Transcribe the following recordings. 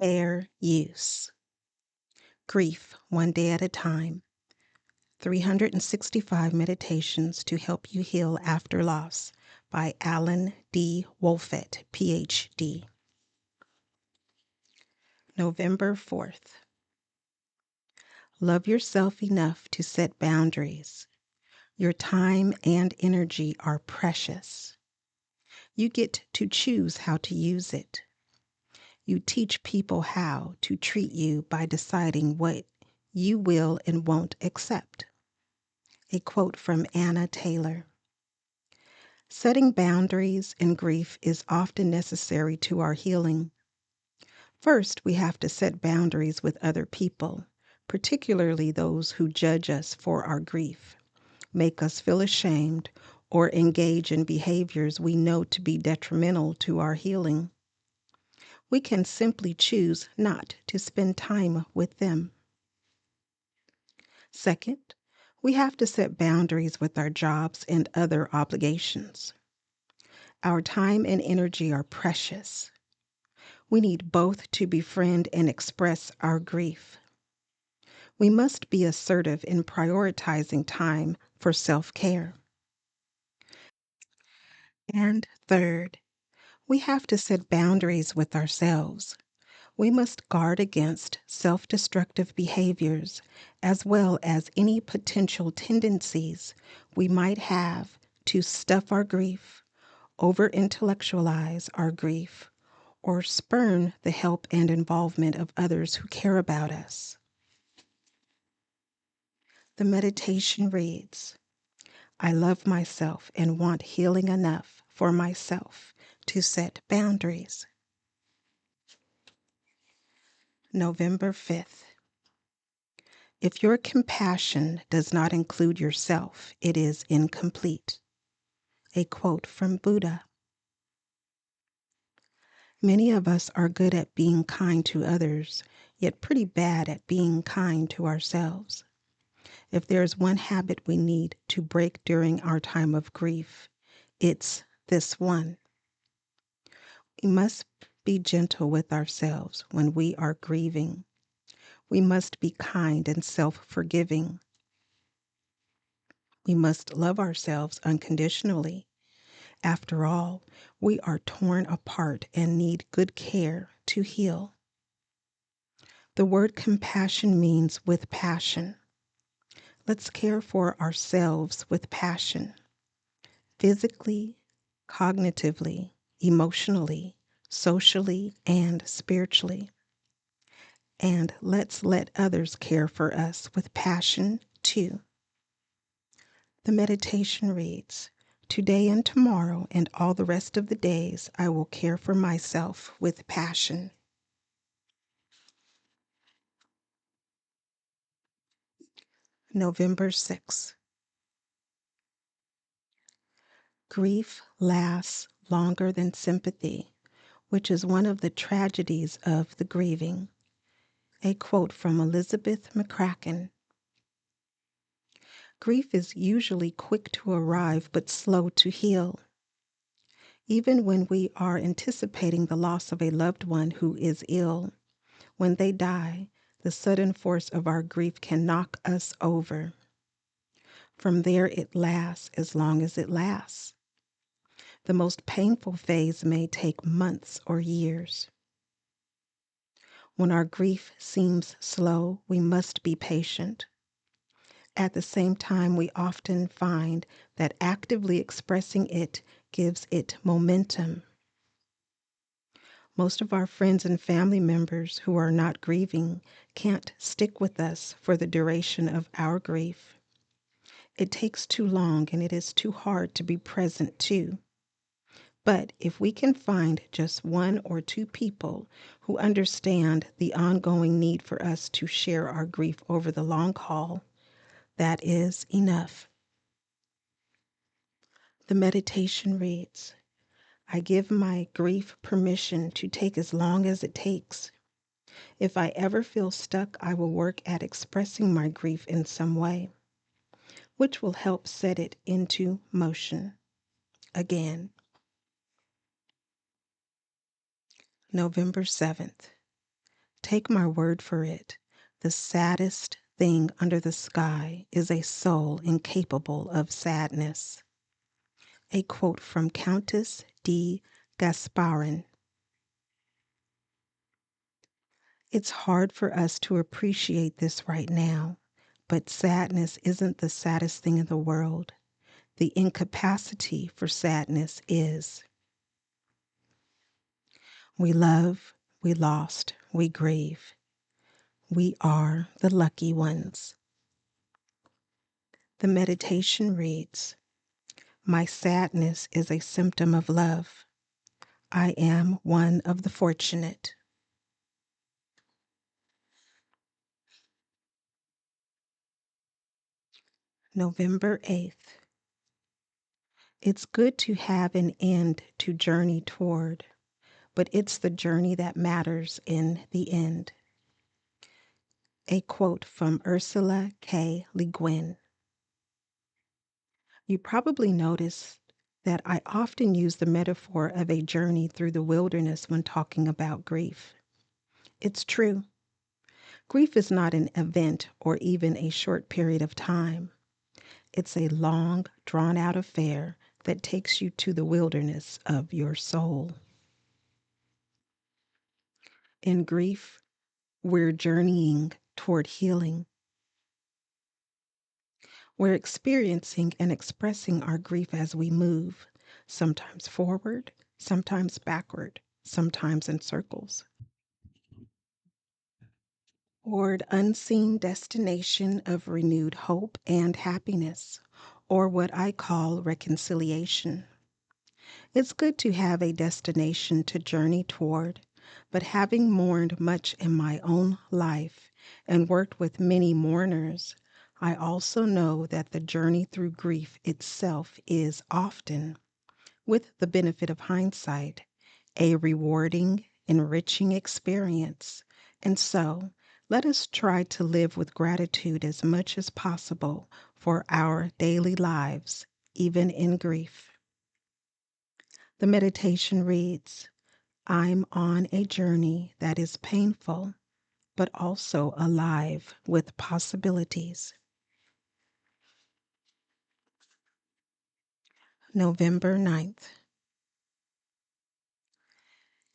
Fair use. Grief, One Day at a Time. 365 Meditations to Help You Heal After Loss by Alan D. Wolfett, Ph.D. November 4th. Love yourself enough to set boundaries. Your time and energy are precious. You get to choose how to use it. You teach people how to treat you by deciding what you will and won't accept. A quote from Anna Taylor. Setting boundaries in grief is often necessary to our healing. First, we have to set boundaries with other people, particularly those who judge us for our grief, make us feel ashamed, or engage in behaviors we know to be detrimental to our healing. We can simply choose not to spend time with them. Second, we have to set boundaries with our jobs and other obligations. Our time and energy are precious. We need both to befriend and express our grief. We must be assertive in prioritizing time for self-care. And third, we have to set boundaries with ourselves. We must guard against self-destructive behaviors as well as any potential tendencies we might have to stuff our grief, over-intellectualize our grief, or spurn the help and involvement of others who care about us. The meditation reads, I love myself and want healing enough for myself to set boundaries. November 5th. If your compassion does not include yourself, it is incomplete. A quote from Buddha. Many of us are good at being kind to others, yet pretty bad at being kind to ourselves. If there's one habit we need to break during our time of grief, it's this one. We must be gentle with ourselves when we are grieving. We must be kind and self-forgiving. We must love ourselves unconditionally. After all, we are torn apart and need good care to heal. The word compassion means with passion. Let's care for ourselves with passion. Physically, cognitively, emotionally, socially, and spiritually. And let's let others care for us with passion too. The meditation reads, Today and tomorrow and all the rest of the days, I will care for myself with passion. November 6th. Grief lasts longer than sympathy, which is one of the tragedies of the grieving. A quote from Elizabeth McCracken. Grief is usually quick to arrive but slow to heal. Even when we are anticipating the loss of a loved one who is ill, when they die, the sudden force of our grief can knock us over. From there, it lasts as long as it lasts. The most painful phase may take months or years. When our grief seems slow, we must be patient. At the same time, we often find that actively expressing it gives it momentum. Most of our friends and family members who are not grieving can't stick with us for the duration of our grief. It takes too long and it is too hard to be present too. But if we can find just one or two people who understand the ongoing need for us to share our grief over the long haul, that is enough. The meditation reads, I give my grief permission to take as long as it takes. If I ever feel stuck, I will work at expressing my grief in some way, which will help set it into motion. Again. November 7th. Take my word for it. The saddest thing under the sky is a soul incapable of sadness. A quote from Countess de Gasparin. It's hard for us to appreciate this right now, but sadness isn't the saddest thing in the world. The incapacity for sadness is. We love, we lost, we grieve. We are the lucky ones. The meditation reads, my sadness is a symptom of love. I am one of the fortunate. November 8th. It's good to have an end to journey toward, but it's the journey that matters in the end. A quote from Ursula K. Le Guin. You probably noticed that I often use the metaphor of a journey through the wilderness when talking about grief. It's true. Grief is not an event or even a short period of time. It's a long, drawn-out affair that takes you to the wilderness of your soul. In grief, we're journeying toward healing. We're experiencing and expressing our grief as we move, sometimes forward, sometimes backward, sometimes in circles, toward unseen destination of renewed hope and happiness, or what I call reconciliation. It's good to have a destination to journey toward, but having mourned much in my own life and worked with many mourners, I also know that the journey through grief itself is often, with the benefit of hindsight, a rewarding, enriching experience. And so, let us try to live with gratitude as much as possible for our daily lives, even in grief. The meditation reads, I'm on a journey that is painful, but also alive with possibilities. November 9th.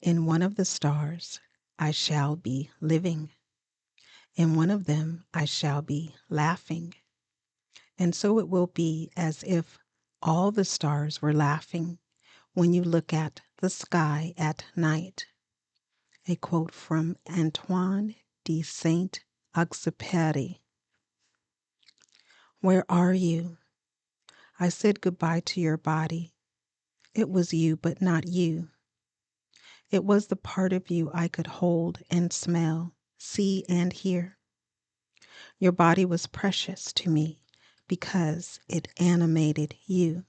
In one of the stars, I shall be living. In one of them, I shall be laughing. And so it will be as if all the stars were laughing when you look at the sky at night. A quote from Antoine de Saint-Exupéry. Where are you? I said goodbye to your body. It was you, but not you. It was the part of you I could hold and smell, see and hear. Your body was precious to me because it animated you.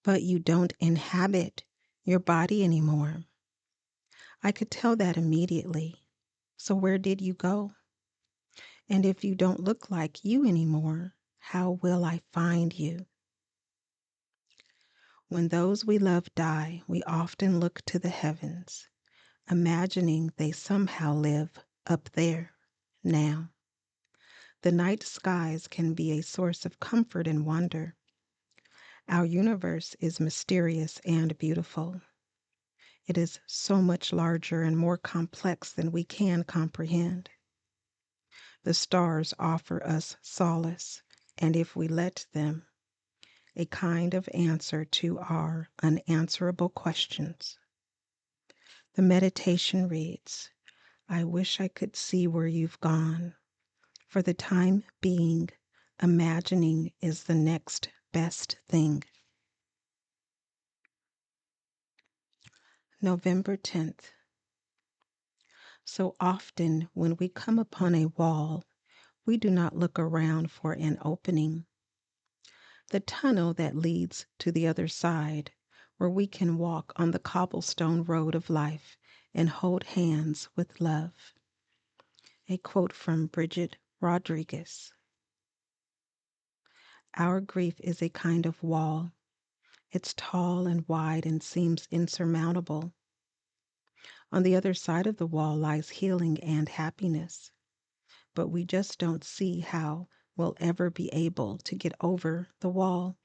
But you don't inhabit your body anymore. I could tell that immediately. So where did you go? And if you don't look like you anymore, how will I find you? When those we love die, we often look to the heavens, imagining they somehow live up there, now. The night skies can be a source of comfort and wonder. Our universe is mysterious and beautiful. It is so much larger and more complex than we can comprehend. The stars offer us solace, and if we let them, a kind of answer to our unanswerable questions. The meditation reads, I wish I could see where you've gone. For the time being, imagining is the next best thing. November 10th. So often when we come upon a wall, we do not look around for an opening. The tunnel that leads to the other side, where we can walk on the cobblestone road of life and hold hands with love. A quote from Bridget Rodriguez. Our grief is a kind of wall. It's tall and wide and seems insurmountable. On the other side of the wall lies healing and happiness, but we just don't see how we'll ever be able to get over the wall.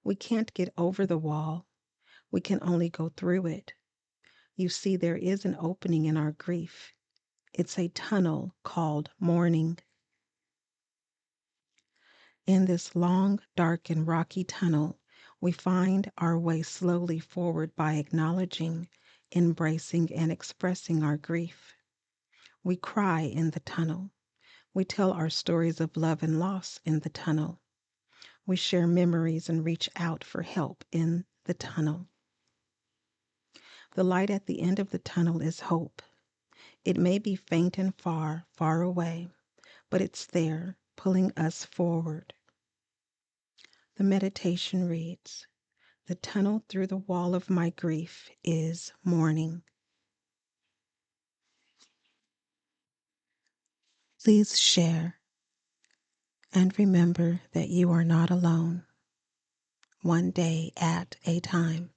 We can't get over the wall. We can only go through it. You see, there is an opening in our grief. It's a tunnel called mourning. In this long, dark, and rocky tunnel, we find our way slowly forward by acknowledging, embracing, and expressing our grief. We cry in the tunnel. We tell our stories of love and loss in the tunnel. We share memories and reach out for help in the tunnel. The light at the end of the tunnel is hope. It may be faint and far, far away, but it's there, pulling us forward. The meditation reads, "The tunnel through the wall of my grief is mourning." Please share and remember that you are not alone, one day at a time.